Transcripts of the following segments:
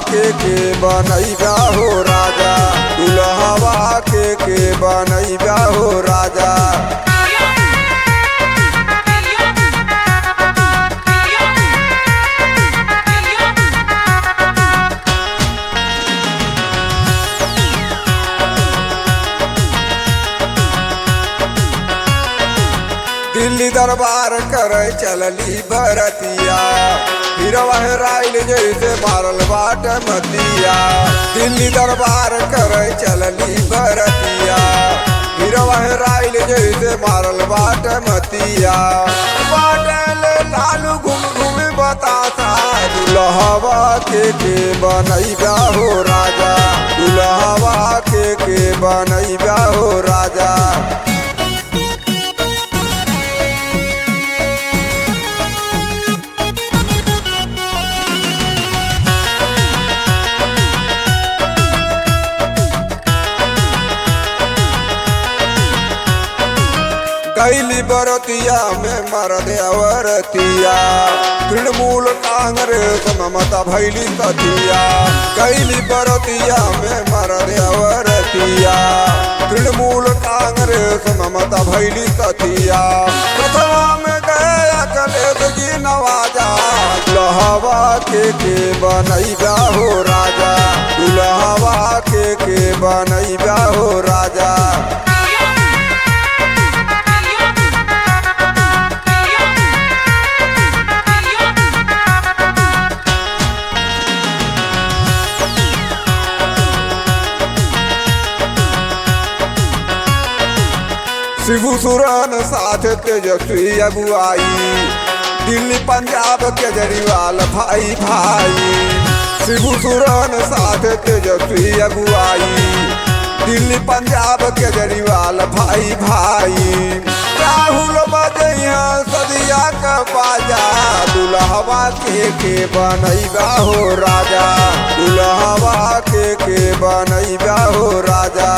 के बनैबा हो राजा, दुल्हवा के बनैबा हो राजा। दिल्ली दरबार करे चलली बरतिया, हिरवा हेराइल जैसे मारल बाट मतिया। दिल्ली दरबार करे चलली बरतिया, हिरवा हेराइल जैसे मारल बाट मतिया। बाटल लालू घूम घूम बतासा, दुल्हवा के बनैबा हो राजा, दुल्हवा के बनैबा हो राजा। कैली बरतिया में मरद अवरतिया, तृणमूल कांग्रेस ममता भैली सतिया। कैली बरतिया में मरद अवरतिया, तृणमूल कांग्रेस ममता भैली सतिया। प्रथमा में गया कलेश जी नवाजा, दुल्हवा के बनैबा हो राजा, दुल्हवा के बनैबा हो राजा। शिबू सोरेन साथ तेजस्वी अगुवाई, दिल्ली पंजाब केजरीवाल भाई भाई। शिबू सोरेन साथ तेजस्वी अगुवाई, दिल्ली पंजाब केजरीवाल भाई भाई। राहुल बजैया सदिया का बाजा, दुल्हवा के बनैबा हो राजा, दुल्हवा के बनैबा हो राजा।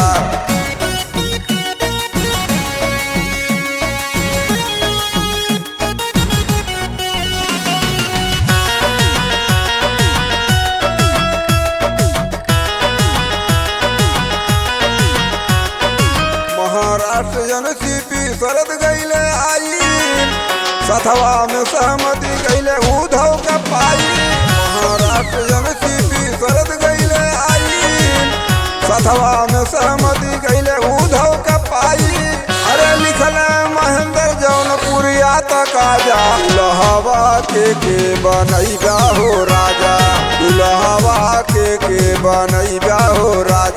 महाराष्ट्र एनसीपी शरद गईले आई, सथवा में सहमति गईले उद्धव का पाई। महाराष्ट्र एनसीपी शरद गईले आई, सथवा में सहमति गईले उद्धव का पाई। अरे लिखल महेंद्र जौनपुरिया तक आजा, दुल्हवा के बनैबा हो राजा, दुल्हवा के बनैबा हो राजा।